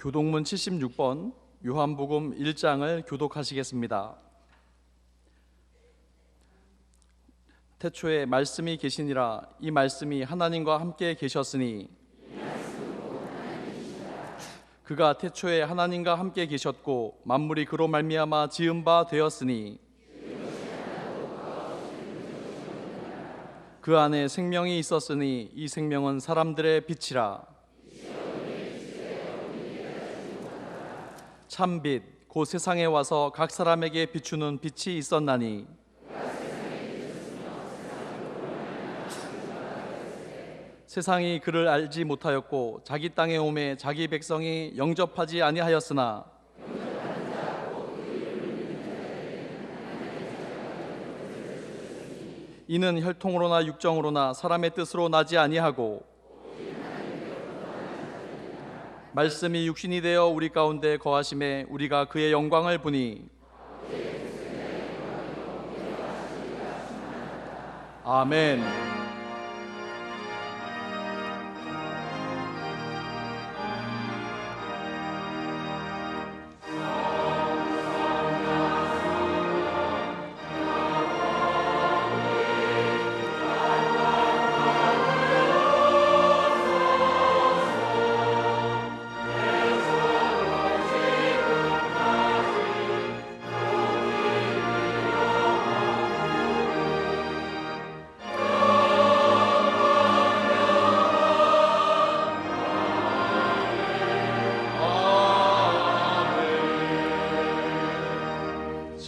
교동문 76번 요한복음 1장을 교독하시겠습니다. 태초에 말씀이 계시니라. 이 말씀이 하나님과 함께 계셨으니 그가 태초에 하나님과 함께 계셨고 만물이 그로 말미암아 지은 바 되었으니 그 안에 생명이 있었으니 이 생명은 사람들의 빛이라. 참빛 곧 세상에 와서 각 사람에게 비추는 빛이 있었나니 세상이 그를 알지 못하였고 자기 땅에 오매 자기 백성이 영접하지 아니하였으나 이는 혈통으로나 육정으로나 사람의 뜻으로 나지 아니하고 말씀이 육신이 되어 우리 가운데 거하심에 우리가 그의 영광을 보니 아멘.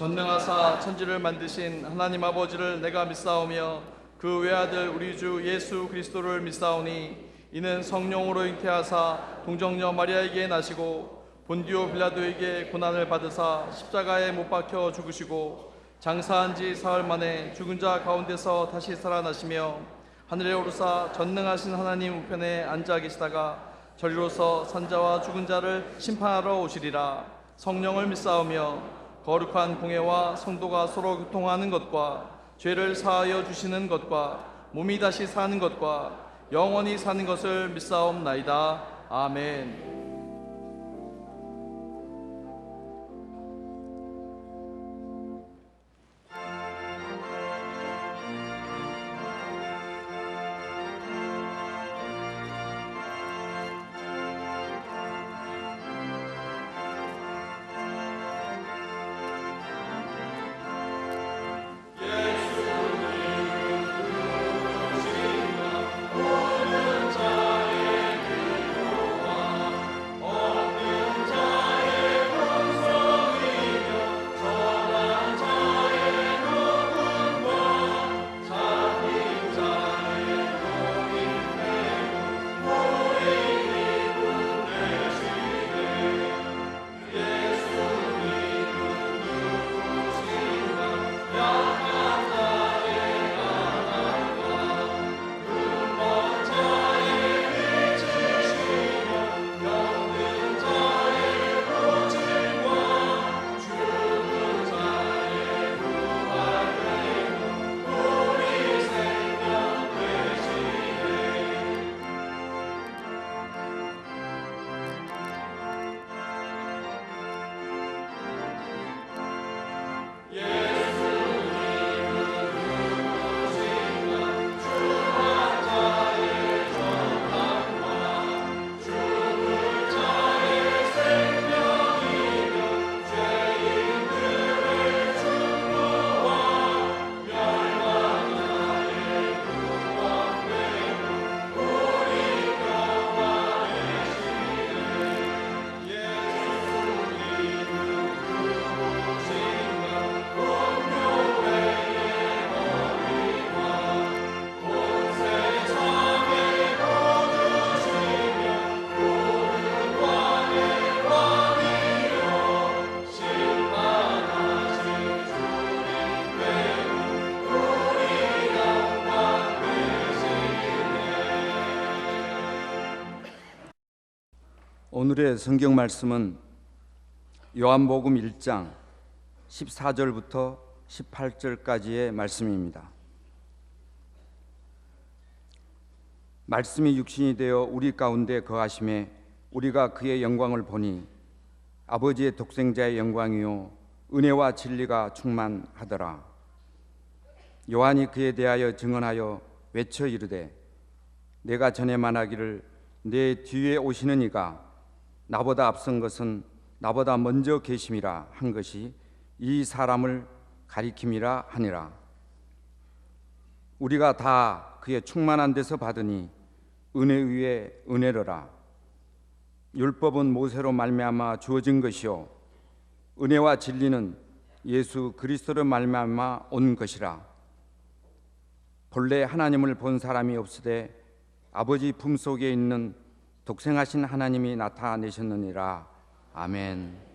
전능하사 천지를 만드신 하나님 아버지를 내가 믿사오며 그 외아들 우리 주 예수 그리스도를 믿사오니 이는 성령으로 잉태하사 동정녀 마리아에게 나시고 본디오 빌라도에게 고난을 받으사 십자가에 못 박혀 죽으시고 장사한 지 사흘 만에 죽은 자 가운데서 다시 살아나시며 하늘에 오르사 전능하신 하나님 우편에 앉아 계시다가 저리로서 산자와 죽은 자를 심판하러 오시리라. 성령을 믿사오며 거룩한 공회와 성도가 서로 교통하는 것과 죄를 사하여 주시는 것과 몸이 다시 사는 것과 영원히 사는 것을 믿사옵나이다. 아멘. 오늘의 성경 말씀은 요한복음 1장 14절부터 18절까지의 말씀입니다. 말씀이 육신이 되어 우리 가운데 거하심에 우리가 그의 영광을 보니 아버지의 독생자의 영광이요 은혜와 진리가 충만하더라. 요한이 그에 대하여 증언하여 외쳐 이르되 내가 전에 말하기를 내 뒤에 오시는 이가 나보다 앞선 것은 나보다 먼저 계심이라 한 것이 이 사람을 가리킴이라 하니라. 우리가 다 그의 충만한 데서 받으니 은혜 위에 은혜로라. 율법은 모세로 말미암아 주어진 것이요 은혜와 진리는 예수 그리스도로 말미암아 온 것이라. 본래 하나님을 본 사람이 없으되 아버지 품속에 있는 독생하신 하나님이 나타내셨느니라. 아멘.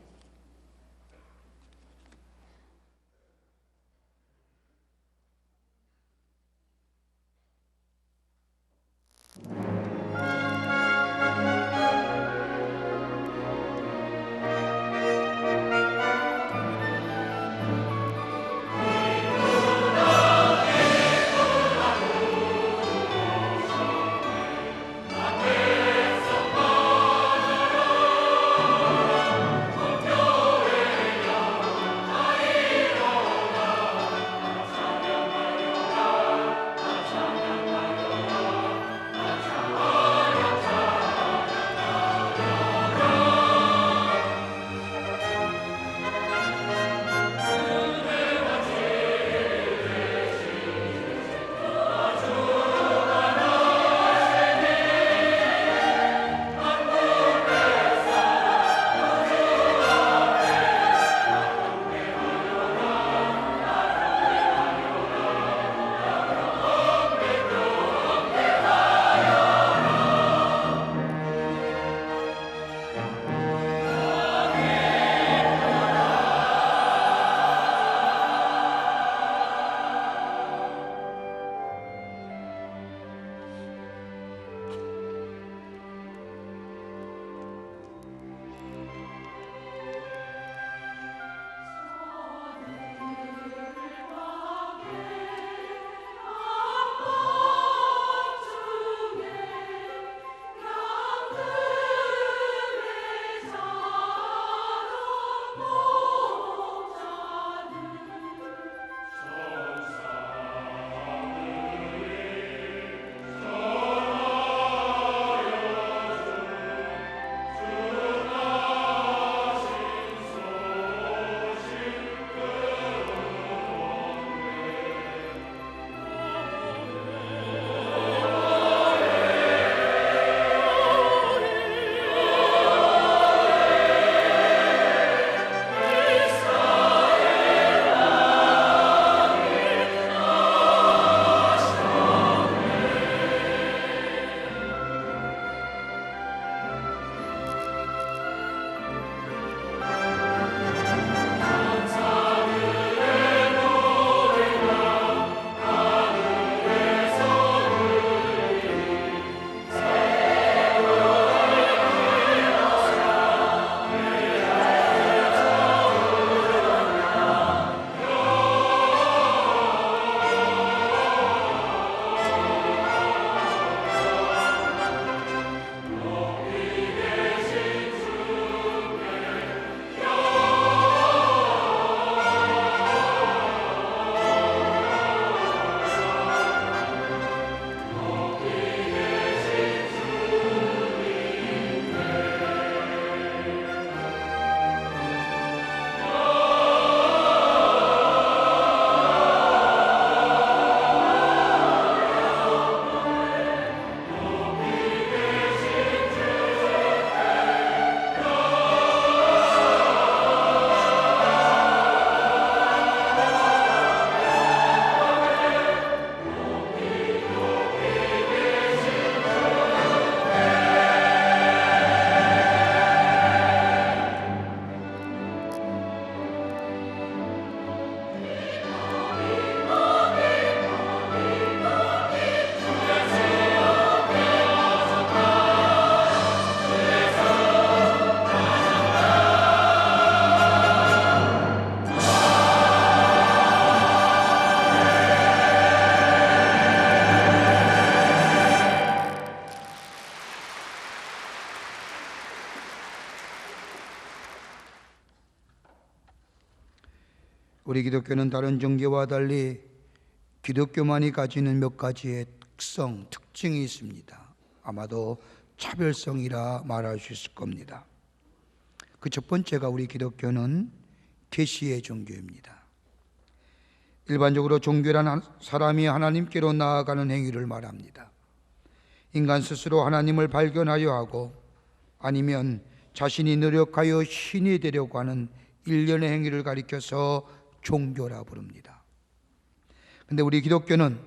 우리 기독교는 다른 종교와 달리 기독교만이 가지는 몇 가지의 특징이 있습니다. 아마도 차별성이라 말할 수 있을 겁니다. 그 첫 번째가 우리 기독교는 계시의 종교입니다. 일반적으로 종교란 사람이 하나님께로 나아가는 행위를 말합니다. 인간 스스로 하나님을 발견하려 하고 아니면 자신이 노력하여 신이 되려고 하는 일련의 행위를 가리켜서 종교라 부릅니다. 그런데 우리 기독교는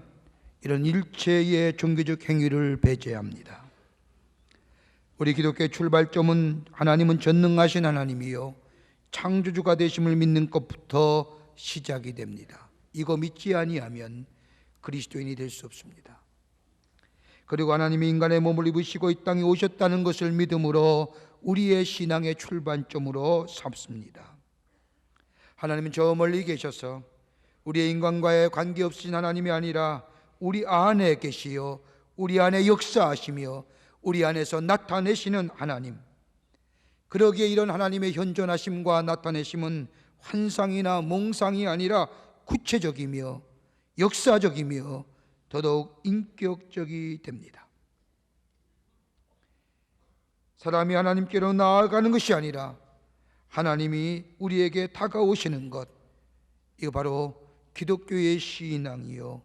이런 일체의 종교적 행위를 배제합니다. 우리 기독교의 출발점은 하나님은 전능하신 하나님이요 창조주가 되심을 믿는 것부터 시작이 됩니다. 이거 믿지 아니하면 그리스도인이 될 수 없습니다. 그리고 하나님이 인간의 몸을 입으시고 이 땅에 오셨다는 것을 믿음으로 우리의 신앙의 출발점으로 삼습니다. 하나님은 저 멀리 계셔서 우리의 인간과의 관계없으신 하나님이 아니라 우리 안에 계시어 우리 안에 역사하시며 우리 안에서 나타내시는 하나님, 그러기에 이런 하나님의 현존하심과 나타내심은 환상이나 몽상이 아니라 구체적이며 역사적이며 더더욱 인격적이 됩니다. 사람이 하나님께로 나아가는 것이 아니라 하나님이 우리에게 다가오시는 것, 이거 바로 기독교의 신앙이요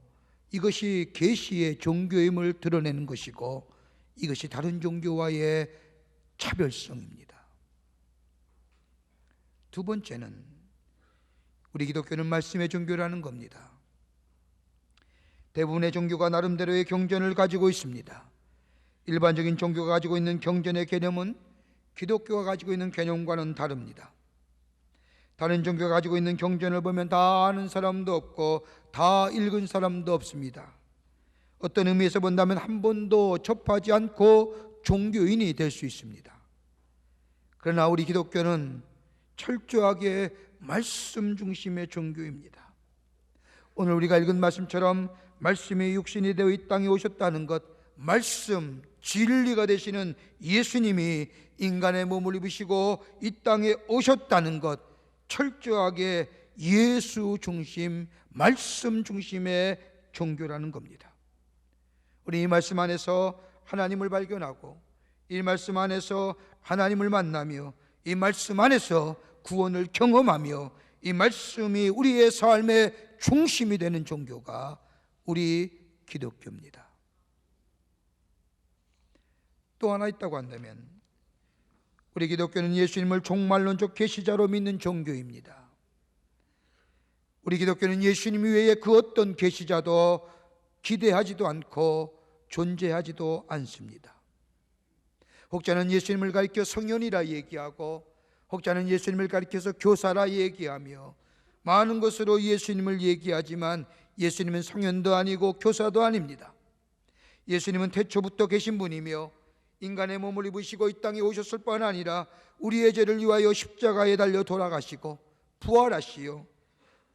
이것이 계시의 종교임을 드러내는 것이고 이것이 다른 종교와의 차별성입니다. 두 번째는 우리 기독교는 말씀의 종교라는 겁니다. 대부분의 종교가 나름대로의 경전을 가지고 있습니다. 일반적인 종교가 가지고 있는 경전의 개념은 기독교가 가지고 있는 개념과는 다릅니다. 다른 종교가 가지고 있는 경전을 보면 다 아는 사람도 없고 다 읽은 사람도 없습니다. 어떤 의미에서 본다면 한 번도 접하지 않고 종교인이 될 수 있습니다. 그러나 우리 기독교는 철저하게 말씀 중심의 종교입니다. 오늘 우리가 읽은 말씀처럼 말씀이 육신이 되어 이 땅에 오셨다는 것, 말씀, 진리가 되시는 예수님이 인간의 몸을 입으시고 이 땅에 오셨다는 것, 철저하게 예수 중심, 말씀 중심의 종교라는 겁니다. 우리 이 말씀 안에서 하나님을 발견하고 이 말씀 안에서 하나님을 만나며 이 말씀 안에서 구원을 경험하며 이 말씀이 우리의 삶의 중심이 되는 종교가 우리 기독교입니다. 또 하나 있다고 한다면 우리 기독교는 예수님을 종말론적 계시자로 믿는 종교입니다. 우리 기독교는 예수님 외에 그 어떤 계시자도 기대하지도 않고 존재하지도 않습니다. 혹자는 예수님을 가리켜 성현이라 얘기하고 혹자는 예수님을 가리켜서 교사라 얘기하며 많은 것으로 예수님을 얘기하지만 예수님은 성현도 아니고 교사도 아닙니다. 예수님은 태초부터 계신 분이며 인간의 몸을 입으시고 이 땅에 오셨을 뿐 아니라 우리의 죄를 위하여 십자가에 달려 돌아가시고 부활하시어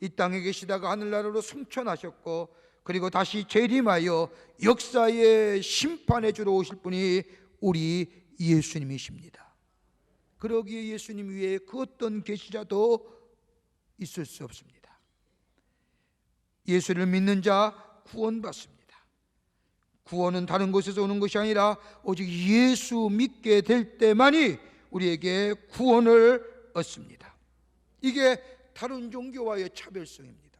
이 땅에 계시다가 하늘나라로 승천하셨고 그리고 다시 재림하여 역사의 심판의 주로 오실 분이 우리 예수님이십니다. 그러기에 예수님 위에 그 어떤 계시자도 있을 수 없습니다. 예수를 믿는 자 구원받습니다. 구원은 다른 곳에서 오는 것이 아니라 오직 예수 믿게 될 때만이 우리에게 구원을 얻습니다. 이게 다른 종교와의 차별성입니다.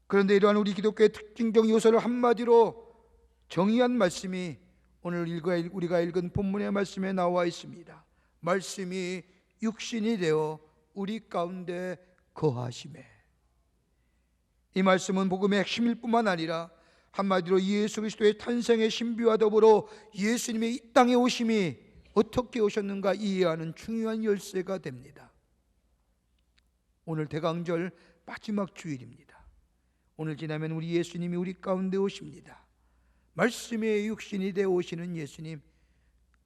그런데 이러한 우리 기독교의 특징적 요소를 한마디로 정의한 말씀이 오늘 우리가 읽은 본문의 말씀에 나와 있습니다. 말씀이 육신이 되어 우리 가운데 거하시매. 이 말씀은 복음의 핵심일 뿐만 아니라 한마디로 예수 그리스도의 탄생의 신비와 더불어 예수님의 이 땅에 오심이 어떻게 오셨는가 이해하는 중요한 열쇠가 됩니다. 오늘 대강절 마지막 주일입니다. 오늘 지나면 우리 예수님이 우리 가운데 오십니다. 말씀의 육신이 되어 오시는 예수님,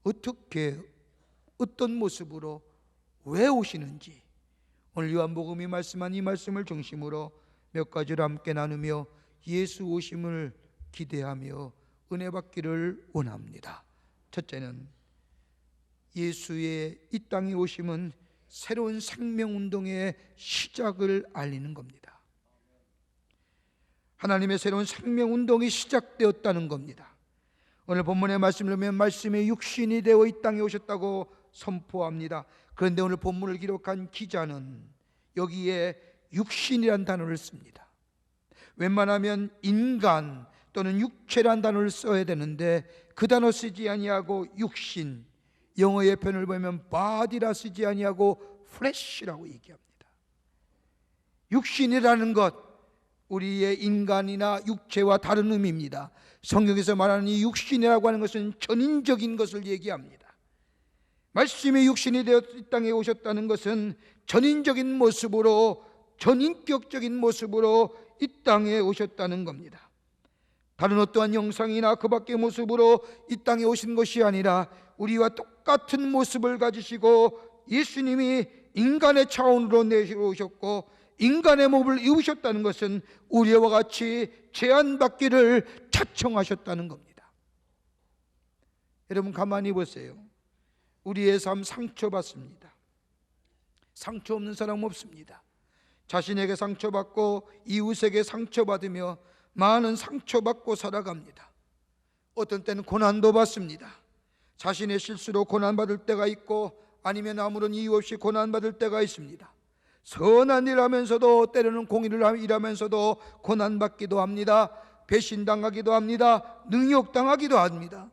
어떻게 어떤 모습으로 왜 오시는지 오늘 요한복음이 말씀한 이 말씀을 중심으로 몇 가지를 함께 나누며 예수 오심을 기대하며 은혜 받기를 원합니다. 첫째는 예수의 이 땅에 오심은 새로운 생명운동의 시작을 알리는 겁니다. 하나님의 새로운 생명운동이 시작되었다는 겁니다. 오늘 본문의 말씀을 보면 말씀이 육신이 되어 이 땅에 오셨다고 선포합니다. 그런데 오늘 본문을 기록한 기자는 여기에 육신이란 단어를 씁니다. 웬만하면 인간 또는 육체란 단어를 써야 되는데 그 단어 쓰지 아니하고 육신, 영어의 표현을 보면 body라 쓰지 아니하고 flesh라고 얘기합니다. 육신이라는 것, 우리의 인간이나 육체와 다른 의미입니다. 성경에서 말하는 이 육신이라고 하는 것은 전인적인 것을 얘기합니다. 말씀이 육신이 되어 이 땅에 오셨다는 것은 전인적인 모습으로, 전인격적인 모습으로 이 땅에 오셨다는 겁니다. 다른 어떠한 형상이나 그 밖의 모습으로 이 땅에 오신 것이 아니라 우리와 똑같은 모습을 가지시고 예수님이 인간의 차원으로 내려오셨고 인간의 몸을 입으셨다는 것은 우리와 같이 제한받기를 자청하셨다는 겁니다. 여러분 가만히 보세요. 우리의 삶 상처받습니다. 상처 없는 사람 없습니다. 자신에게 상처받고 이웃에게 상처받으며 많은 상처받고 살아갑니다. 어떤 때는 고난도 받습니다. 자신의 실수로 고난받을 때가 있고 아니면 아무런 이유 없이 고난받을 때가 있습니다. 선한 일 하면서도 때로는 공의를 일하면서도 고난받기도 합니다. 배신당하기도 합니다. 능욕당하기도 합니다.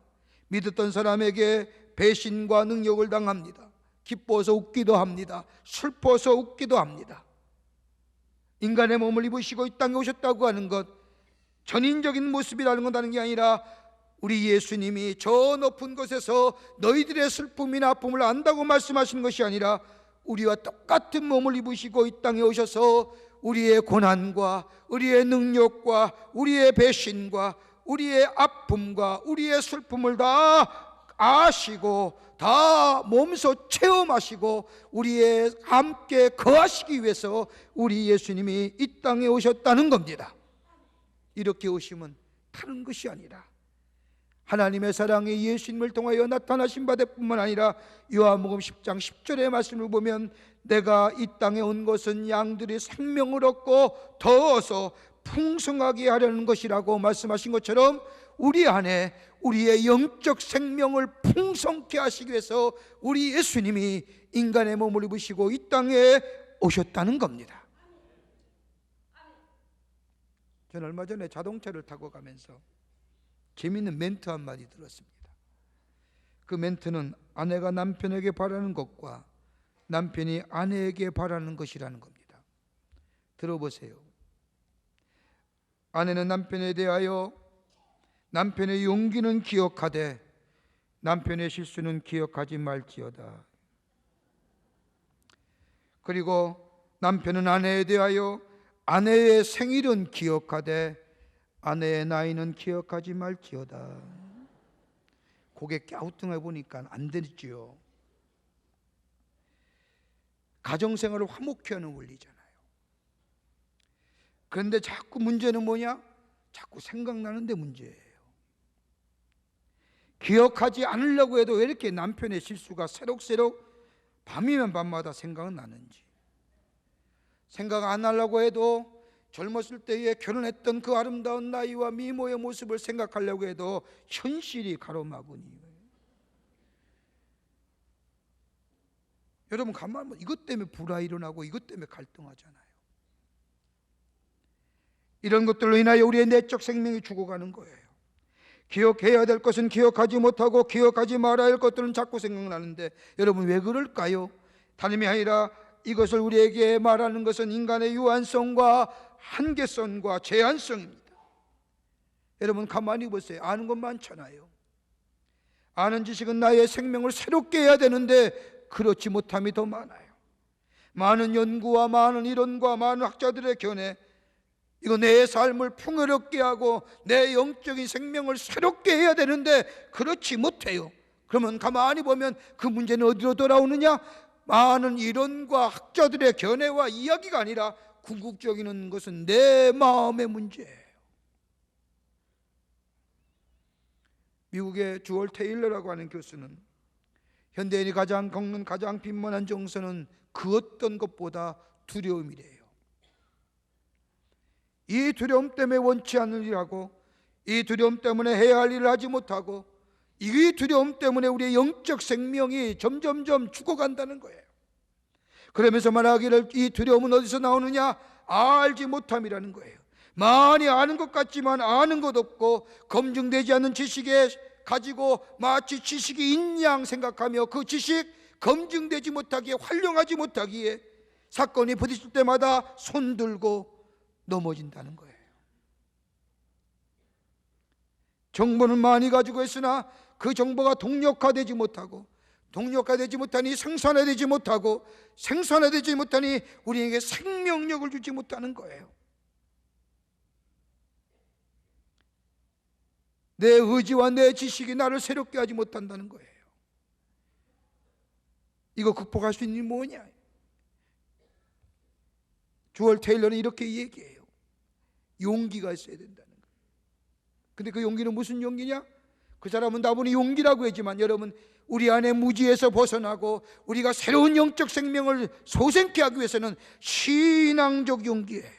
믿었던 사람에게 배신과 능욕을 당합니다. 기뻐서 웃기도 합니다. 슬퍼서 웃기도 합니다. 인간의 몸을 입으시고 이 땅에 오셨다고 하는 것, 전인적인 모습이라는 건 다른 게 아니라 우리 예수님이 저 높은 곳에서 너희들의 슬픔이나 아픔을 안다고 말씀하시는 것이 아니라 우리와 똑같은 몸을 입으시고 이 땅에 오셔서 우리의 고난과 우리의 능력과 우리의 배신과 우리의 아픔과 우리의 슬픔을 다 아시고 다 몸소 체험하시고 우리의 함께 거하시기 위해서 우리 예수님이 이 땅에 오셨다는 겁니다. 이렇게 오심은 다른 것이 아니라 하나님의 사랑이 예수님을 통하여 나타나신 바 될 뿐만 아니라 요한복음 10장 10절의 말씀을 보면 내가 이 땅에 온 것은 양들이 생명을 얻고 더어서 풍성하게 하려는 것이라고 말씀하신 것처럼 우리 안에 우리의 영적 생명을 풍성케 하시기 위해서 우리 예수님이 인간의 몸을 입으시고 이 땅에 오셨다는 겁니다. 저는 얼마 전에 자동차를 타고 가면서 재미있는 멘트 한마디 들었습니다. 그 멘트는 아내가 남편에게 바라는 것과 남편이 아내에게 바라는 것이라는 겁니다. 들어보세요. 아내는 남편에 대하여 남편의 용기는 기억하되 남편의 실수는 기억하지 말지어다. 그리고 남편은 아내에 대하여 아내의 생일은 기억하되 아내의 나이는 기억하지 말지어다. 고개 갸우뚱해 보니까 안 되지요. 가정생활을 화목케 하는 원리잖아요. 그런데 자꾸 문제는 뭐냐? 자꾸 생각나는데 문제예요. 기억하지 않으려고 해도 왜 이렇게 남편의 실수가 새록새록 밤이면 밤마다 생각은 나는지, 생각 안 하려고 해도 젊었을 때에 결혼했던 그 아름다운 나이와 미모의 모습을 생각하려고 해도 현실이 가로막으니. 여러분 가만히 보면 이것 때문에 불화 일어나고 이것 때문에 갈등하잖아요. 이런 것들로 인하여 우리의 내적 생명이 죽어가는 거예요. 기억해야 될 것은 기억하지 못하고 기억하지 말아야 할 것들은 자꾸 생각나는데 여러분 왜 그럴까요? 다름이 아니라 이것을 우리에게 말하는 것은 인간의 유한성과 한계성과 제한성입니다. 여러분 가만히 보세요. 아는 것 많잖아요. 아는 지식은 나의 생명을 새롭게 해야 되는데 그렇지 못함이 더 많아요. 많은 연구와 많은 이론과 많은 학자들의 견해, 이거 내 삶을 풍요롭게 하고 내 영적인 생명을 새롭게 해야 되는데 그렇지 못해요. 그러면 가만히 보면 그 문제는 어디로 돌아오느냐? 많은 이론과 학자들의 견해와 이야기가 아니라 궁극적인 것은 내 마음의 문제예요. 미국의 주얼 테일러라고 하는 교수는 현대인이 가장 겪는 가장 빈번한 정서는 그 어떤 것보다 두려움이래요. 이 두려움 때문에 원치 않는 일하고, 이 두려움 때문에 해야 할 일을 하지 못하고, 이 두려움 때문에 우리의 영적 생명이 점점점 죽어간다는 거예요. 그러면서 말하기를 이 두려움은 어디서 나오느냐? 알지 못함이라는 거예요. 많이 아는 것 같지만 아는 것 없고, 검증되지 않은 지식에 가지고 마치 지식이 있는 양 생각하며 그 지식 검증되지 못하기에, 활용하지 못하기에 사건이 부딪힐 때마다 손들고 넘어진다는 거예요. 정보는 많이 가지고 있으나 그 정보가 동력화되지 못하고, 동력화되지 못하니 생산화되지 못하고, 생산화되지 못하니 우리에게 생명력을 주지 못하는 거예요. 내 의지와 내 지식이 나를 새롭게 하지 못한다는 거예요. 이거 극복할 수 있는 게 뭐냐? 주얼 테일러는 이렇게 얘기해요. 용기가 있어야 된다는 거예요. 근데 그 용기는 무슨 용기냐? 그 사람은 다분히 용기라고 했지만, 여러분, 우리 안에 무지에서 벗어나고 우리가 새로운 영적 생명을 소생케 하기 위해서는 신앙적 용기예요.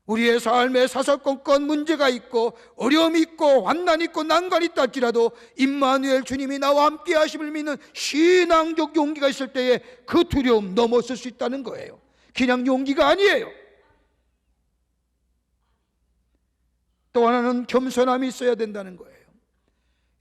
우리의 삶에 사사건건 문제가 있고 어려움이 있고 환난이 있고 난관이 있다 할지라도 임마누엘 주님이 나와 함께 하심을 믿는 신앙적 용기가 있을 때에 그 두려움 넘어설 수 있다는 거예요. 그냥 용기가 아니에요. 또 하나는 겸손함이 있어야 된다는 거예요.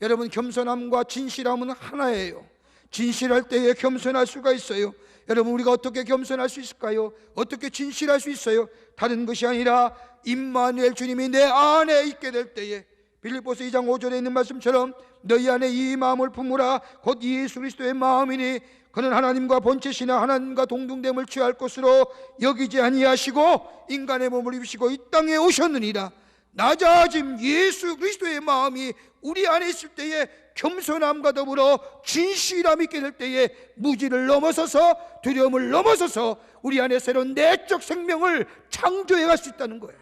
여러분, 겸손함과 진실함은 하나예요. 진실할 때에 겸손할 수가 있어요. 여러분, 우리가 어떻게 겸손할 수 있을까요? 어떻게 진실할 수 있어요? 다른 것이 아니라 임마누엘 주님이 내 안에 있게 될 때에, 빌립보서 2장 5절에 있는 말씀처럼 너희 안에 이 마음을 품으라 곧 예수 그리스도의 마음이니 그는 하나님과 본체시나 하나님과 동등됨을 취할 것으로 여기지 아니하시고 인간의 몸을 입으시고 이 땅에 오셨느니라. 낮아짐 예수 그리스도의 마음이 우리 안에 있을 때에 겸손함과 더불어 진실함이 있게 될 때에 무지를 넘어서서, 두려움을 넘어서서 우리 안에 새로운 내적 생명을 창조해 갈 수 있다는 거예요.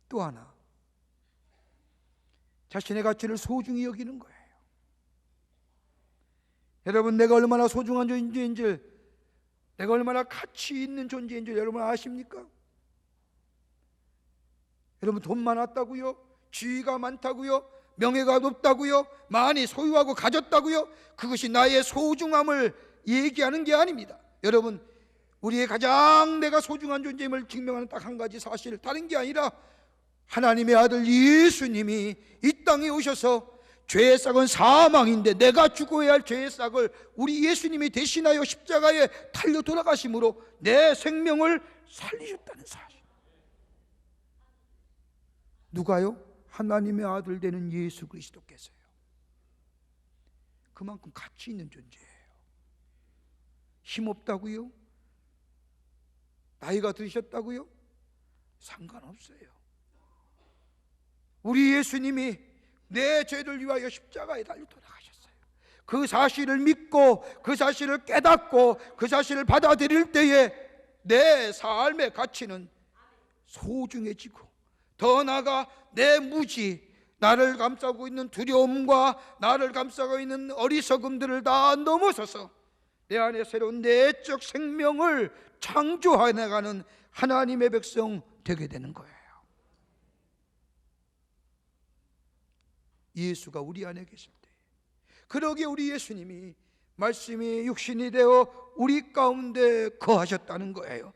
또 하나, 자신의 가치를 소중히 여기는 거예요. 여러분, 내가 얼마나 소중한 존재인 줄, 내가 얼마나 가치 있는 존재인 줄 여러분 아십니까? 여러분, 돈 많았다고요? 지위가 많다고요? 명예가 높다고요? 많이 소유하고 가졌다고요? 그것이 나의 소중함을 얘기하는 게 아닙니다. 여러분, 우리의 가장 내가 소중한 존재임을 증명하는 딱 한 가지 사실, 다른 게 아니라 하나님의 아들 예수님이 이 땅에 오셔서 죄의 싹은 사망인데 내가 죽어야 할 죄의 싹을 우리 예수님이 대신하여 십자가에 달려 돌아가심으로 내 생명을 살리셨다는 사실. 누가요? 하나님의 아들 되는 예수 그리스도께서요. 그만큼 가치 있는 존재예요. 힘없다고요? 나이가 드셨다고요? 상관없어요. 우리 예수님이 내 죄를 위하여 십자가에 달려 돌아가셨어요. 그 사실을 믿고 그 사실을 깨닫고 그 사실을 받아들일 때에 내 삶의 가치는 소중해지고, 더 나아가 내 무지, 나를 감싸고 있는 두려움과 나를 감싸고 있는 어리석음들을 다 넘어서서 내 안에 새로운 내적 생명을 창조해 나가는 하나님의 백성 되게 되는 거예요. 예수가 우리 안에 계실 때, 그러기에 우리 예수님이 말씀이 육신이 되어 우리 가운데 거하셨다는 거예요.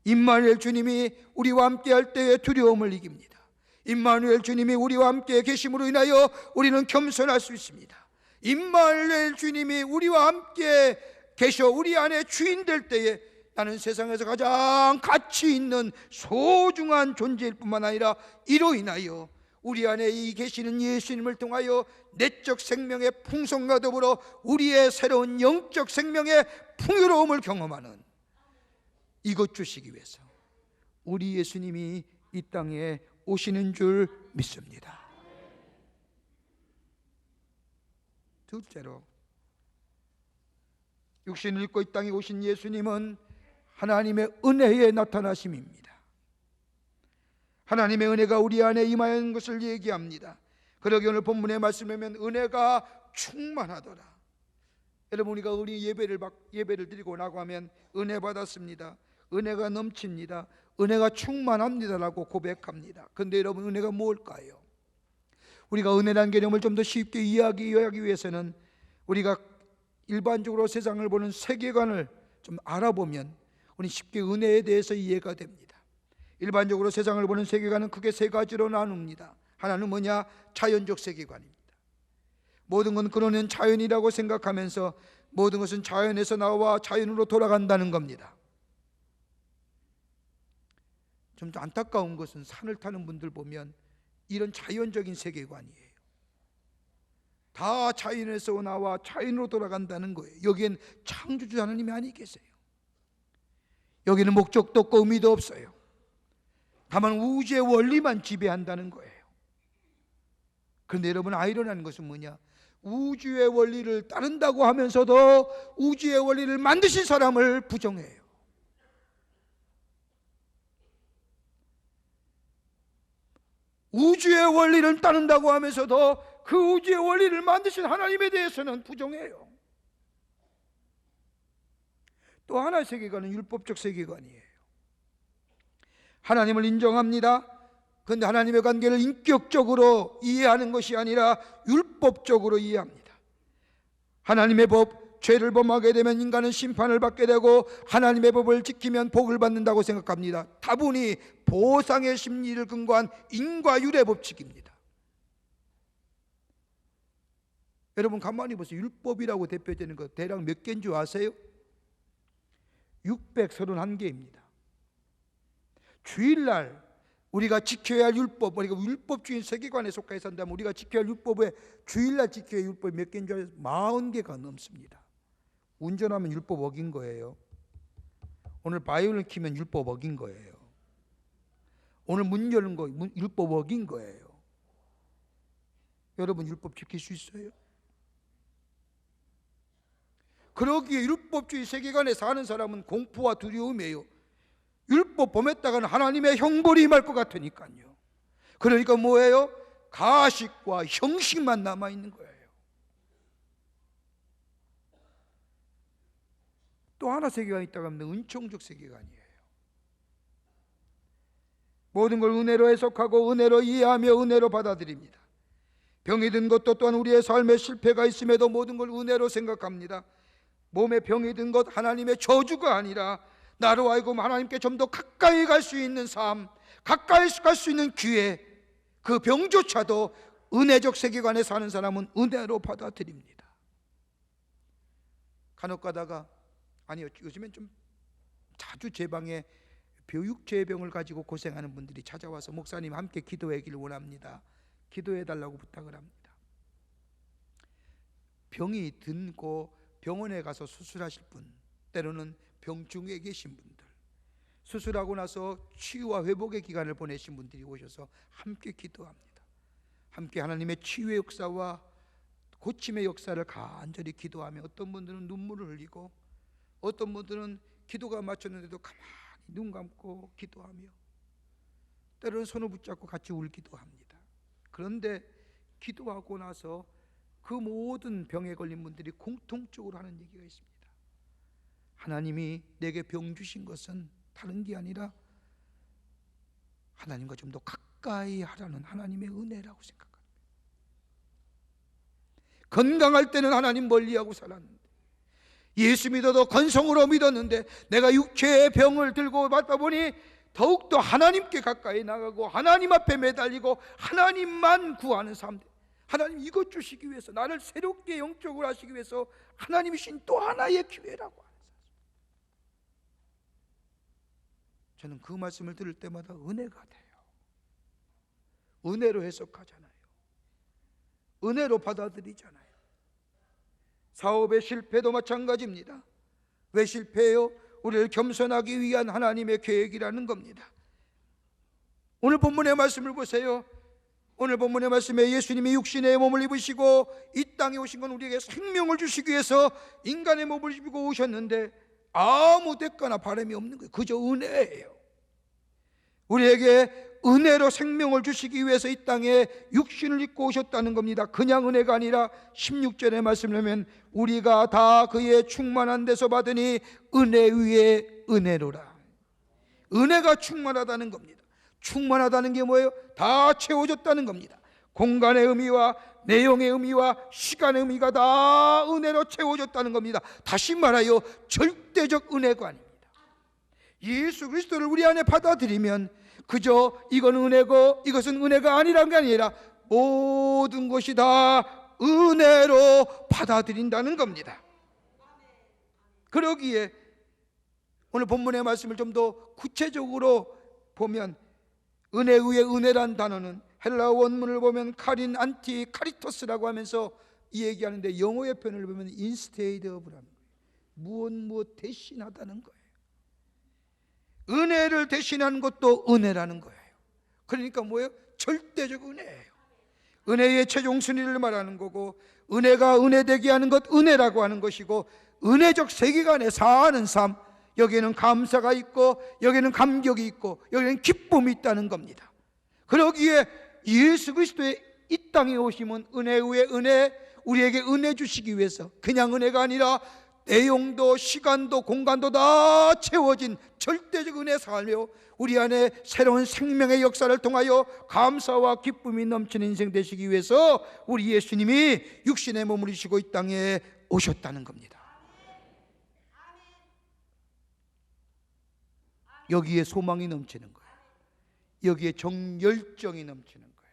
임마누엘 주님이 우리와 함께 할 때에 두려움을 이깁니다. 임마누엘 주님이 우리와 함께 계심으로 인하여 우리는 겸손할 수 있습니다. 임마누엘 주님이 우리와 함께 계셔 우리 안에 주인 될 때에 나는 세상에서 가장 가치 있는 소중한 존재일 뿐만 아니라 이로 인하여 우리 안에 이 계시는 예수님을 통하여 내적 생명의 풍성과 더불어 우리의 새로운 영적 생명의 풍요로움을 경험하는 이것 주시기 위해서 우리 예수님이 이 땅에 오시는 줄 믿습니다. 둘째로, 육신을 입고 이 땅에 오신 예수님은 하나님의 은혜에 나타나심입니다. 하나님의 은혜가 우리 안에 임하는 것을 얘기합니다. 그러기 오늘 본문의 말씀을 보면 은혜가 충만하더라. 여러분, 우리가 우리 예배를 드리고 나고 하면 은혜 받았습니다, 은혜가 넘칩니다, 은혜가 충만합니다라고 고백합니다. 그런데 여러분, 은혜가 뭘까요? 우리가 은혜라는 개념을 좀 더 쉽게 이해하기 위해서는 우리가 일반적으로 세상을 보는 세계관을 좀 알아보면 우리 쉽게 은혜에 대해서 이해가 됩니다. 일반적으로 세상을 보는 세계관은 크게 세 가지로 나눕니다. 하나는 뭐냐? 자연적 세계관입니다. 모든 건 그러는 자연이라고 생각하면서 모든 것은 자연에서 나와 자연으로 돌아간다는 겁니다. 좀 더 안타까운 것은 산을 타는 분들 보면 이런 자연적인 세계관이에요. 다 자연에서 나와 자연으로 돌아간다는 거예요. 여기엔 창조주 하나님이 아니 계세요. 여기는 목적도 없고 의미도 없어요. 다만 우주의 원리만 지배한다는 거예요. 그런데 여러분, 아이러니한 것은 뭐냐? 우주의 원리를 따른다고 하면서도 우주의 원리를 만드신 사람을 부정해요. 우주의 원리를 따른다고 하면서도 그 우주의 원리를 만드신 하나님에 대해서는 부정해요. 또 하나의 세계관은 율법적 세계관이에요. 하나님을 인정합니다. 그런데 하나님의 관계를 인격적으로 이해하는 것이 아니라 율법적으로 이해합니다. 하나님의 법, 죄를 범하게 되면 인간은 심판을 받게 되고 하나님의 법을 지키면 복을 받는다고 생각합니다. 다분히 보상의 심리를 근거한 인과율의 법칙입니다. 여러분, 가만히 보세요. 율법이라고 대표되는 것 대략 몇 개인 줄 아세요? 631개입니다. 주일날 우리가 지켜야 할 율법, 우리가 율법주의 세계관에 속해 산다면 우리가 지켜야 할 율법에 주일날 지켜야 할 율법이 몇 개인 줄 아세요? 40개가 넘습니다. 운전하면 율법 어긴 거예요. 오늘 바이올린 키면 율법 어긴 거예요. 오늘 문 여는 거 율법 어긴 거예요. 여러분, 율법 지킬 수 있어요? 그러기에 율법주의 세계관에 사는 사람은 공포와 두려움이에요. 율법 범했다가는 하나님의 형벌이 임할 것 같으니까요. 그러니까 뭐예요? 가식과 형식만 남아있는 거예요. 또 하나 세계관이 있다고 하면 은총적 세계관이에요. 모든 걸 은혜로 해석하고 은혜로 이해하며 은혜로 받아들입니다. 병이 든 것도 또한 우리의 삶에 실패가 있음에도 모든 걸 은혜로 생각합니다. 몸에 병이 든 것 하나님의 저주가 아니라 나로 하여금 하나님께 좀 더 가까이 갈 수 있는 삶, 가까이 갈 수 있는 기회, 그 병조차도 은혜적 세계관에 사는 사람은 은혜로 받아들입니다. 간혹 가다가, 아니요, 요즘엔 좀 자주 제 방에 교육제병을 가지고 고생하는 분들이 찾아와서 목사님 함께 기도하기를 원합니다. 기도해 달라고 부탁을 합니다. 병이 든고 병원에 가서 수술하실 분, 때로는 병중에 계신 분들, 수술하고 나서 치유와 회복의 기간을 보내신 분들이 오셔서 함께 기도합니다. 함께 하나님의 치유의 역사와 고침의 역사를 간절히 기도하며 어떤 분들은 눈물을 흘리고 어떤 분들은 기도가 마쳤는데도 가만히 눈 감고 기도하며 때로는 손을 붙잡고 같이 울기도 합니다. 그런데 기도하고 나서 그 모든 병에 걸린 분들이 공통적으로 하는 얘기가 있습니다. 하나님이 내게 병 주신 것은 다른 게 아니라 하나님과 좀 더 가까이 하라는 하나님의 은혜라고 생각합니다. 건강할 때는 하나님 멀리하고 살았는데, 예수 믿어도 건성으로 믿었는데 내가 육체의 병을 들고 받다 보니 더욱더 하나님께 가까이 나가고 하나님 앞에 매달리고 하나님만 구하는 삶, 하나님 이것 주시기 위해서, 나를 새롭게 영적으로 하시기 위해서 하나님이 주신 또 하나의 기회라고 하는 사실. 저는 그 말씀을 들을 때마다 은혜가 돼요. 은혜로 해석하잖아요. 은혜로 받아들이잖아요. 사업의 실패도 마찬가지입니다. 왜 실패해요? 우리를 겸손하기 위한 하나님의 계획이라는 겁니다. 오늘 본문의 말씀을 보세요. 오늘 본문의 말씀에 예수님이 육신의 몸을 입으시고 이 땅에 오신 건 우리에게 생명을 주시기 위해서 인간의 몸을 입고 오셨는데 아무 대가나 바람이 없는 거예요. 그저 은혜예요. 우리에게 은혜로 생명을 주시기 위해서 이 땅에 육신을 입고 오셨다는 겁니다. 그냥 은혜가 아니라 16절의 말씀을 하면 우리가 다 그의 충만한 데서 받으니 은혜 위에 은혜로라. 은혜가 충만하다는 겁니다. 충만하다는 게 뭐예요? 다 채워졌다는 겁니다. 공간의 의미와 내용의 의미와 시간의 의미가 다 은혜로 채워졌다는 겁니다. 다시 말하여 절대적 은혜가 아닙니다. 예수 그리스도를 우리 안에 받아들이면 그저 이건 은혜고 이것은 은혜가 아니라는 게 아니라 모든 것이 다 은혜로 받아들인다는 겁니다. 그러기에 오늘 본문의 말씀을 좀 더 구체적으로 보면 은혜 위에 은혜란 단어는 헬라어 원문을 보면 카린 안티 카리토스라고 하면서 이 얘기하는데 영어의 표현을 보면 instead of라는 거예요. 무엇 대신하다는 거예요. 은혜를 대신하는 것도 은혜라는 거예요. 그러니까 뭐예요? 절대적 은혜예요. 은혜의 최종 순위를 말하는 거고, 은혜가 은혜되게 하는 것 은혜라고 하는 것이고, 은혜적 세계관에 사는 삶, 여기에는 감사가 있고 여기에는 감격이 있고 여기에는 기쁨이 있다는 겁니다. 그러기에 예수 그리스도의 이 땅에 오심은 은혜 위에 은혜, 우리에게 은혜 주시기 위해서 그냥 은혜가 아니라 내용도 시간도 공간도 다 채워진 절대적 은혜에 살며 우리 안에 새로운 생명의 역사를 통하여 감사와 기쁨이 넘치는 인생 되시기 위해서 우리 예수님이 육신의 몸을 입으시고 이 땅에 오셨다는 겁니다. 여기에 소망이 넘치는 거예요. 여기에 정열정이 넘치는 거예요.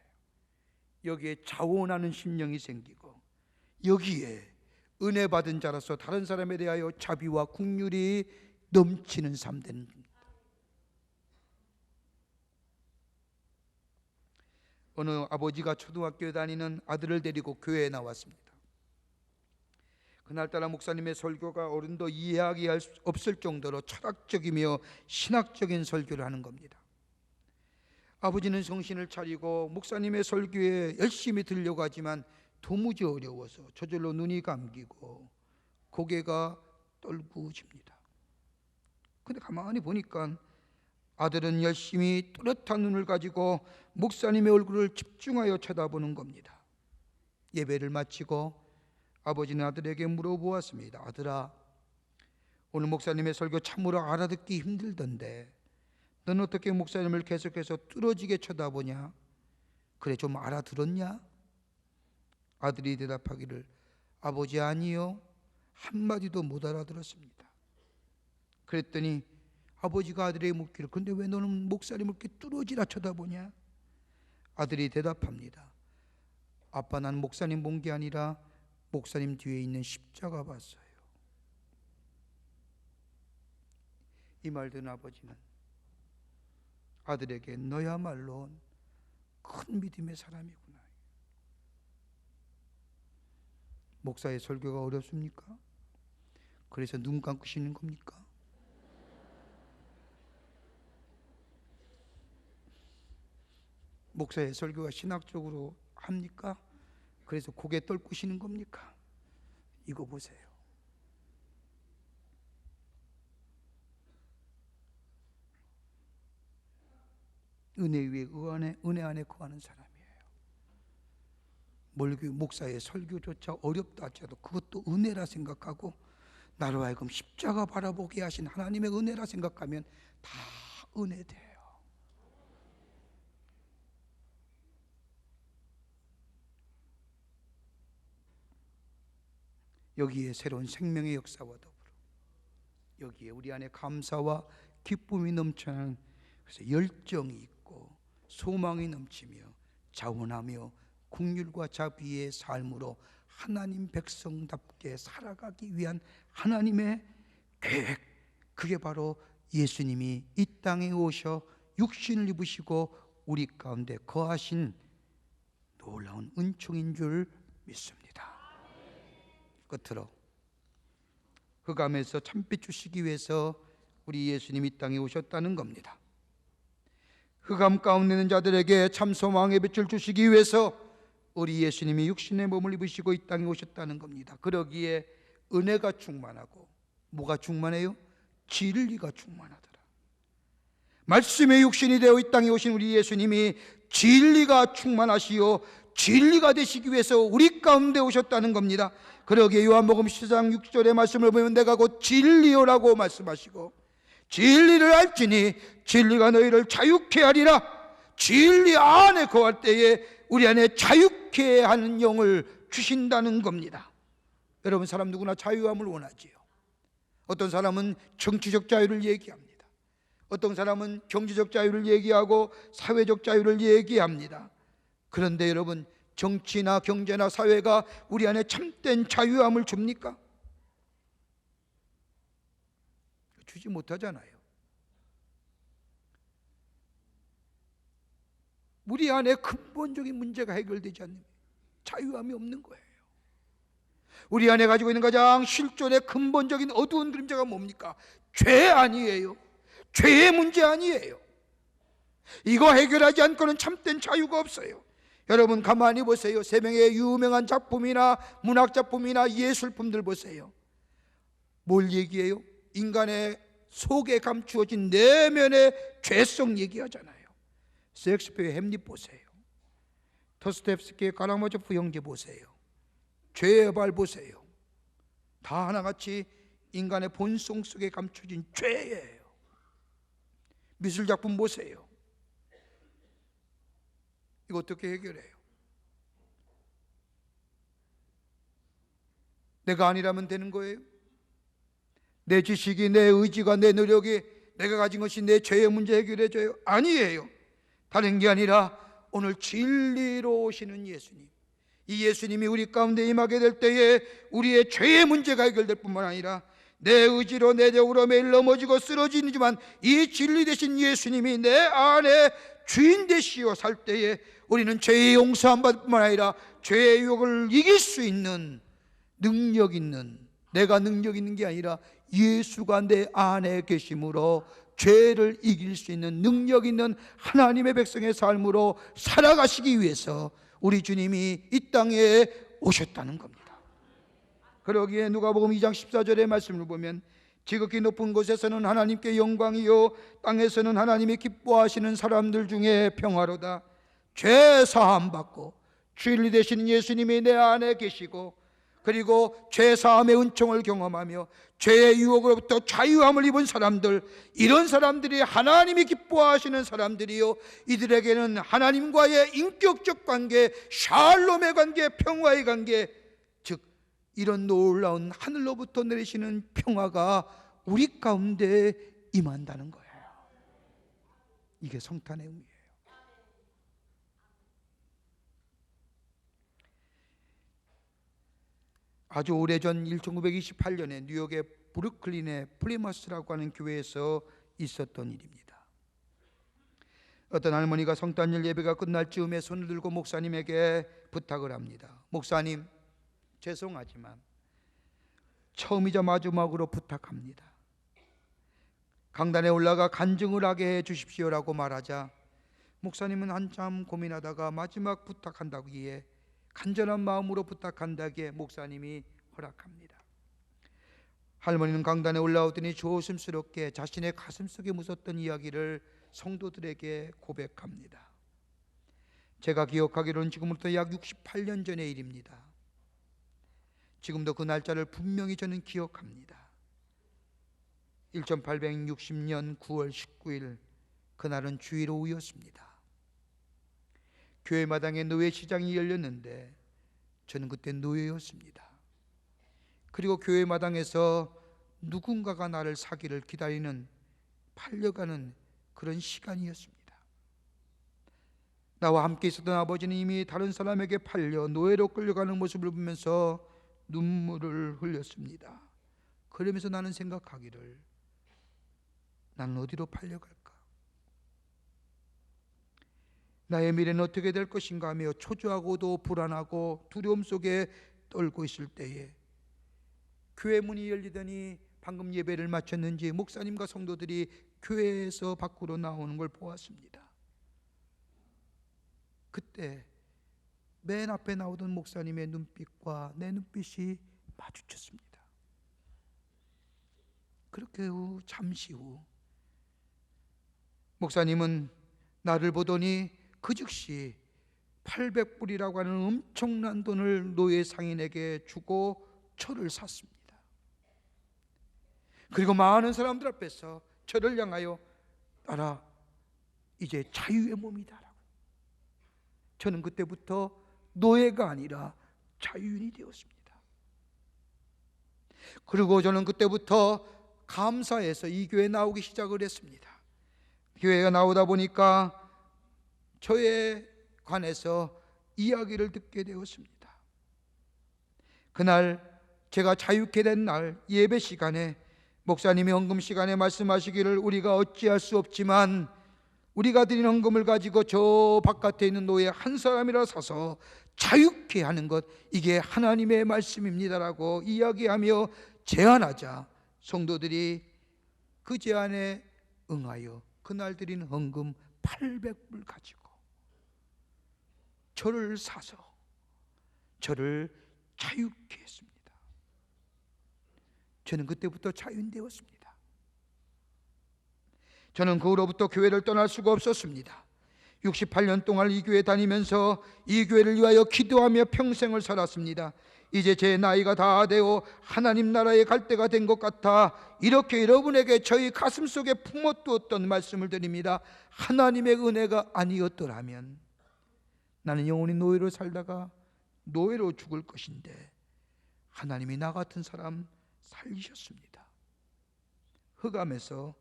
여기에 자원하는 심령이 생기고, 여기에 은혜 받은 자로서 다른 사람에 대하여 자비와 긍휼이 넘치는 삶 되는 겁니다. 어느 아버지가 초등학교에 다니는 아들을 데리고 교회에 나왔습니다. 그날따라 목사님의 설교가 어른도 이해하기 없을 정도로 철학적이며 신학적인 설교를 하는 겁니다. 아버지는 정신을 차리고 목사님의 설교에 열심히 들려고 하지만 도무지 어려워서 저절로 눈이 감기고 고개가 떨구집니다. 근데 가만히 보니까 아들은 열심히 또렷한 눈을 가지고 목사님의 얼굴을 집중하여 쳐다보는 겁니다. 예배를 마치고 아버지는 아들에게 물어보았습니다. 아들아, 오늘 목사님의 설교 참으로 알아듣기 힘들던데 넌 어떻게 목사님을 계속해서 뚫어지게 쳐다보냐? 그래, 좀 알아들었냐? 아들이 대답하기를 아버지 아니요, 한마디도 못 알아들었습니다. 그랬더니 아버지가 아들에게 묻기를 근데 왜 너는 목사님을 이렇게 뚫어지라 쳐다보냐? 아들이 대답합니다. 아빠, 난 목사님 본 게 아니라 목사님 뒤에 있는 십자가 봤어요. 이 말 듣는 아버지는 아들에게 너야말로 큰 믿음의 사람이구나. 목사의 설교가 어렵습니까? 그래서 눈 감고 쉬는 겁니까? 목사의 설교가 신학적으로 합니까? 그래서 고개 떨구시는 겁니까? 이거 보세요. 은혜 위에 은혜 안에 거하는 사람이에요. 목사의 설교조차 어렵다 하더라도 그것도 은혜라 생각하고 나로 하여금 십자가 바라보게 하신 하나님의 은혜라 생각하면 다 은혜돼요. 여기에 새로운 생명의 역사와 더불어 여기에 우리 안에 감사와 기쁨이 넘쳐나는, 그래서 열정이 있고 소망이 넘치며 자원하며 긍휼과 자비의 삶으로 하나님 백성답게 살아가기 위한 하나님의 계획, 그게 바로 예수님이 이 땅에 오셔 육신을 입으시고 우리 가운데 거하신 놀라운 은총인 줄 믿습니다. 끝으로 흑암에서 참빛 주시기 위해서 우리 예수님이 이 땅에 오셨다는 겁니다. 흑암 가운데 있는 자들에게 참 소망의 빛을 주시기 위해서 우리 예수님이 육신의 몸을 입으시고 이 땅에 오셨다는 겁니다. 그러기에 은혜가 충만하고 뭐가 충만해요? 진리가 충만하더라. 말씀의 육신이 되어 이 땅에 오신 우리 예수님이 진리가 충만하시오 진리가 되시기 위해서 우리 가운데 오셨다는 겁니다. 그러기에 요한복음 10장 6절의 말씀을 보면 내가 곧 진리요라고 말씀하시고, 진리를 알지니 진리가 너희를 자유케 하리라. 진리 안에 거할 때에 우리 안에 자유케 하는 영을 주신다는 겁니다. 여러분, 사람 누구나 자유함을 원하지요. 어떤 사람은 정치적 자유를 얘기합니다. 어떤 사람은 경제적 자유를 얘기하고 사회적 자유를 얘기합니다. 그런데 여러분, 정치나 경제나 사회가 우리 안에 참된 자유함을 줍니까? 주지 못하잖아요. 우리 안에 근본적인 문제가 해결되지 않는 자유함이 없는 거예요. 우리 안에 가지고 있는 가장 실존의 근본적인 어두운 그림자가 뭡니까? 죄 아니에요. 죄의 문제 아니에요. 이거 해결하지 않고는 참된 자유가 없어요. 여러분, 가만히 보세요. 세 명의 유명한 작품이나 문학작품이나 예술품들 보세요. 뭘 얘기해요? 인간의 속에 감추어진 내면의 죄성 얘기하잖아요. 셰익스피어의 햄릿 보세요. 도스토옙스키의 카라마조프 형제 보세요. 죄의 발 보세요. 다 하나같이 인간의 본성 속에 감춰진 죄예요. 미술작품 보세요. 이거 어떻게 해결해요? 내가 아니라면 되는 거예요? 내 지식이, 내 의지가, 내 노력이, 내가 가진 것이 내 죄의 문제 해결해줘요? 아니에요. 다른 게 아니라 오늘 진리로 오시는 예수님, 이 예수님이 우리 가운데 임하게 될 때에 우리의 죄의 문제가 해결될 뿐만 아니라 내 의지로, 내 력으로 매일 넘어지고 쓰러지지만 이 진리 되신 예수님이 내 안에 주인 되시어 살 때에 우리는 죄의 용서함 받을 뿐만 아니라 죄의 유혹을 이길 수 있는 능력 있는, 내가 능력 있는 게 아니라 예수가 내 안에 계심으로 죄를 이길 수 있는 능력 있는 하나님의 백성의 삶으로 살아가시기 위해서 우리 주님이 이 땅에 오셨다는 겁니다. 그러기에 누가복음 2장 14절의 말씀을 보면 지극히 높은 곳에서는 하나님께 영광이요 땅에서는 하나님이 기뻐하시는 사람들 중에 평화로다. 죄 사함 받고 진리 되시는 예수님이 내 안에 계시고, 그리고 죄 사함의 은총을 경험하며 죄의 유혹으로부터 자유함을 입은 사람들, 이런 사람들이 하나님이 기뻐하시는 사람들이요, 이들에게는 하나님과의 인격적 관계, 샬롬의 관계, 평화의 관계, 즉 이런 놀라운 하늘로부터 내리시는 평화가 우리 가운데 임한다는 거예요. 이게 성탄의 의미예요. 아주 오래전 1928년에 뉴욕의 브루클린의 플리머스라고 하는 교회에서 있었던 일입니다. 어떤 할머니가 성탄절 예배가 끝날 즈음에 손을 들고 목사님에게 부탁을 합니다. 목사님, 죄송하지만 처음이자 마지막으로 부탁합니다. 강단에 올라가 간증을 하게 해 주십시오라고 말하자 목사님은 한참 고민하다가 마지막 부탁한다기에, 간절한 마음으로 부탁한다기에 목사님이 허락합니다. 할머니는 강단에 올라오더니 조심스럽게 자신의 가슴속에 묻었던 이야기를 성도들에게 고백합니다. 제가 기억하기로는 지금부터 약 68년 전의 일입니다. 지금도 그 날짜를 분명히 저는 기억합니다. 1860년 9월 19일, 그날은 주일 오후였습니다. 교회 마당에 노예 시장이 열렸는데 저는 그때 노예였습니다. 그리고 교회 마당에서 누군가가 나를 사기를 기다리는, 팔려가는 그런 시간이었습니다. 나와 함께 있었던 아버지는 이미 다른 사람에게 팔려 노예로 끌려가는 모습을 보면서 눈물을 흘렸습니다. 그러면서 나는 생각하기를, 나는 어디로 팔려갈까? 나의 미래는 어떻게 될 것인가 하며 초조하고도 불안하고 두려움 속에 떨고 있을 때에 교회 문이 열리더니 방금 예배를 마쳤는지 목사님과 성도들이 교회에서 밖으로 나오는 걸 보았습니다. 그때 맨 앞에 나오던 목사님의 눈빛과 내 눈빛이 마주쳤습니다. 그렇게 후 잠시 후 목사님은 나를 보더니 그 즉시 800불이라고 하는 엄청난 돈을 노예 상인에게 주고 저를 샀습니다. 그리고 많은 사람들 앞에서 저를 향하여 나라 이제 자유의 몸이다 라고. 저는 그때부터 노예가 아니라 자유인이 되었습니다. 그리고 저는 그때부터 감사해서 이 교회에 나오기 시작을 했습니다. 교회가 나오다 보니까 저에 관해서 이야기를 듣게 되었습니다. 그날 제가 자유케 된 날 예배 시간에 목사님이 헌금 시간에 말씀하시기를 우리가 어찌할 수 없지만 우리가 드린 헌금을 가지고 저 바깥에 있는 노예 한 사람이라 사서 자유케 하는 것, 이게 하나님의 말씀입니다라고 이야기하며 제안하자 성도들이 그 제안에 응하여 그날 드린 헌금 800불 가지고 저를 사서 저를 자유케 했습니다. 저는 그때부터 자유인되었습니다. 저는 그 후로부터 교회를 떠날 수가 없었습니다. 68년 동안 이 교회 다니면서 이 교회를 위하여 기도하며 평생을 살았습니다. 이제 제 나이가 다 되어 하나님 나라에 갈 때가 된 것 같아 이렇게 여러분에게 저희 가슴 속에 품어두었던 말씀을 드립니다. 하나님의 은혜가 아니었더라면 나는 영원히 노예로 살다가 노예로 죽을 것인데 하나님이 나 같은 사람 살리셨습니다. 흑암에서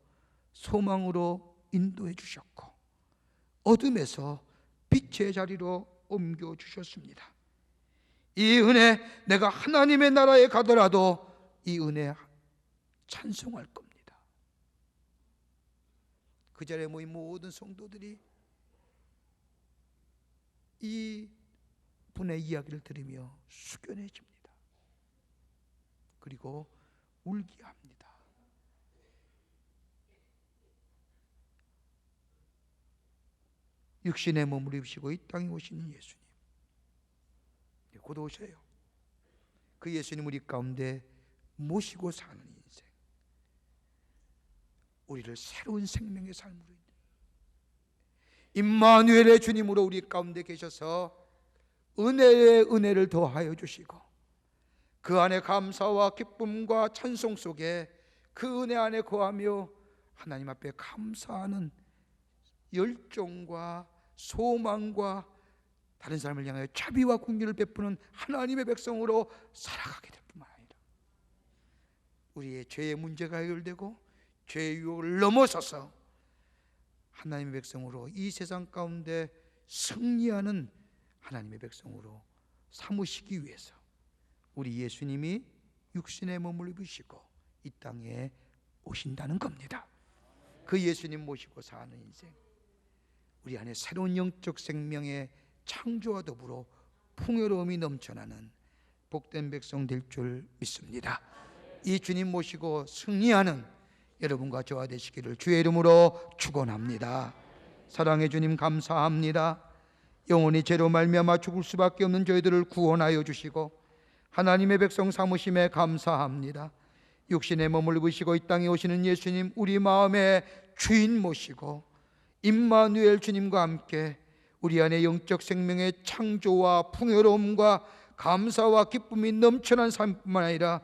소망으로 인도해 주셨고 어둠에서 빛의 자리로 옮겨 주셨습니다. 이 은혜, 내가 하나님의 나라에 가더라도 이 은혜 찬송할 겁니다. 그 자리에 모인 모든 성도들이 이 분의 이야기를 들으며 숙연해집니다. 그리고 울게 합니다. 육신의 몸을 입으시고 이 땅에 오시는 예수님, 곧 오셔요. 그 예수님 우리 가운데 모시고 사는 인생, 우리를 새로운 생명의 삶으로 있는 임마누엘의 주님으로 우리 가운데 계셔서 은혜의 은혜를 더하여 주시고 그 안에 감사와 기쁨과 찬송 속에 그 은혜 안에 거하며 하나님 앞에 감사하는 열정과 소망과 다른 사람을 향하여 자비와 긍휼을 베푸는 하나님의 백성으로 살아가게 될 뿐만 아니라 우리의 죄의 문제가 해결되고 죄의 유혹을 넘어서서 하나님의 백성으로 이 세상 가운데 승리하는 하나님의 백성으로 삼으시기 위해서 우리 예수님이 육신의 몸을 입으시고 이 땅에 오신다는 겁니다. 그 예수님 모시고 사는 인생, 우리 안에 새로운 영적 생명의 창조와 더불어 풍요로움이 넘쳐나는 복된 백성 될 줄 믿습니다. 이 주님 모시고 승리하는 여러분과 저와 되시기를 주의 이름으로 축원합니다. 사랑의 주님 감사합니다. 영원히 죄로 말미암아 죽을 수밖에 없는 저희들을 구원하여 주시고 하나님의 백성 삼으심에 감사합니다. 육신의 몸을 입으시고 이 땅에 오시는 예수님, 우리 마음의 주인 모시고 임마누엘 주님과 함께 우리 안에 영적 생명의 창조와 풍요로움과 감사와 기쁨이 넘쳐난 삶뿐만 아니라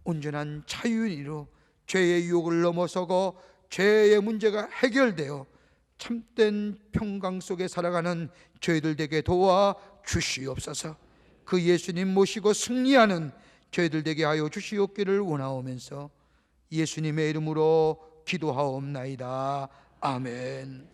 온전한 자유인으로 죄의 유혹을 넘어서고 죄의 문제가 해결되어 참된 평강 속에 살아가는 저희들 되게 도와 주시옵소서. 그 예수님 모시고 승리하는 저희들 되게 하여 주시옵기를 원하오면서 예수님의 이름으로 기도하옵나이다. 아멘.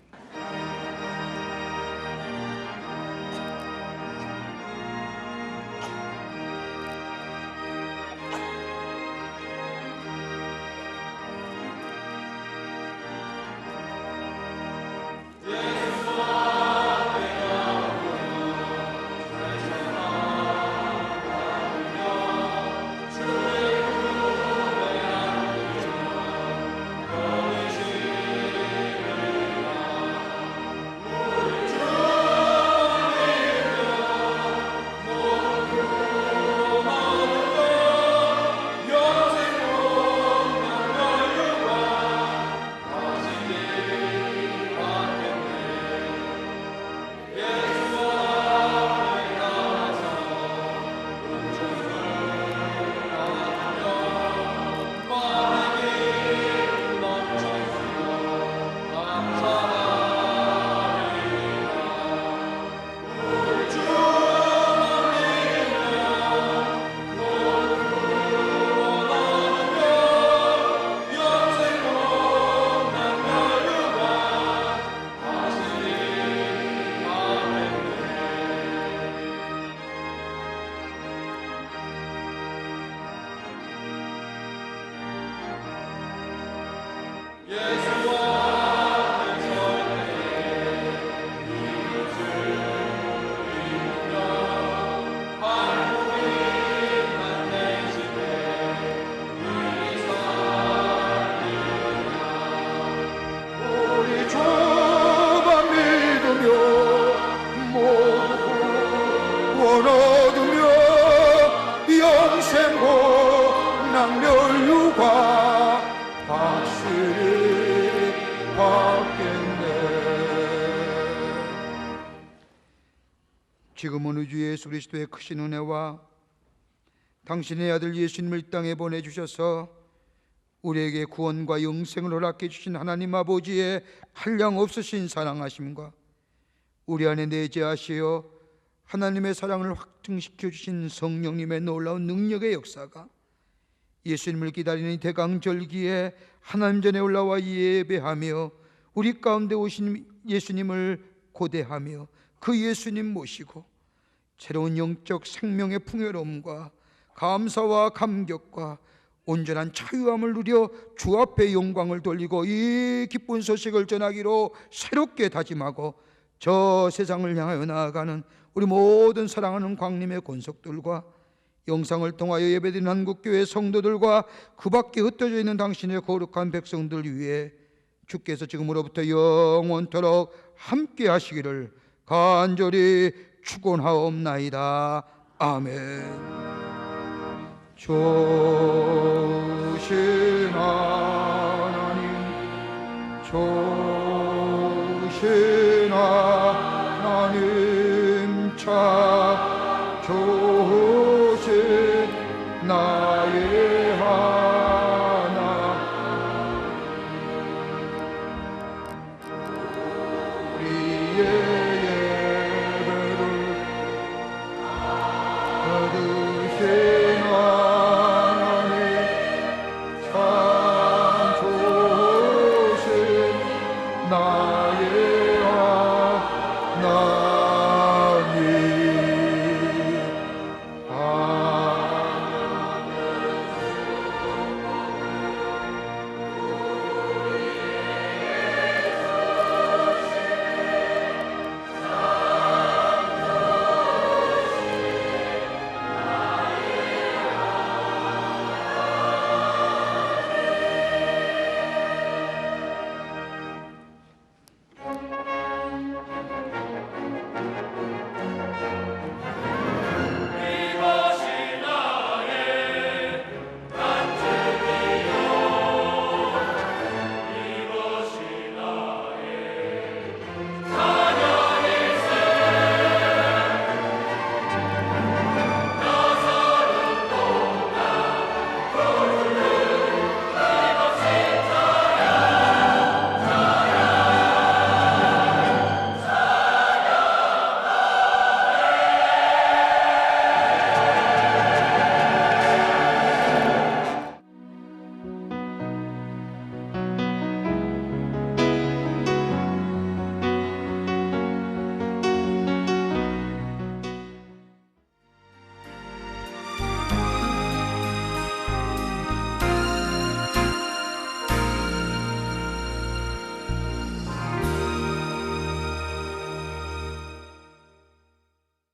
우리 주만 믿으며 모두 구원 얻으며 영생고 낭멸류가 확실히 받겠네. 지금은 우리 주 예수 그리스도의 크신 은혜와 당신의 아들 예수님을 이 땅에 보내주셔서 우리에게 구원과 영생을 허락해 주신 하나님 아버지의 한량없으신 사랑하심과 우리 안에 내재하시어 하나님의 사랑을 확증시켜 주신 성령님의 놀라운 능력의 역사가 예수님을 기다리는 이 대강절기에 하나님 전에 올라와 예배하며 우리 가운데 오신 예수님을 고대하며 그 예수님 모시고 새로운 영적 생명의 풍요로움과 감사와 감격과 온전한 자유함을 누려 주 앞에 영광을 돌리고 이 기쁜 소식을 전하기로 새롭게 다짐하고 저 세상을 향하여 나아가는 우리 모든 사랑하는 광림의 권속들과 영상을 통하여 예배드리는 한국교회 성도들과 그 밖에 흩어져 있는 당신의 거룩한 백성들 위해 주께서 지금으로부터 영원토록 함께 하시기를 간절히 축원하옵나이다. 아멘.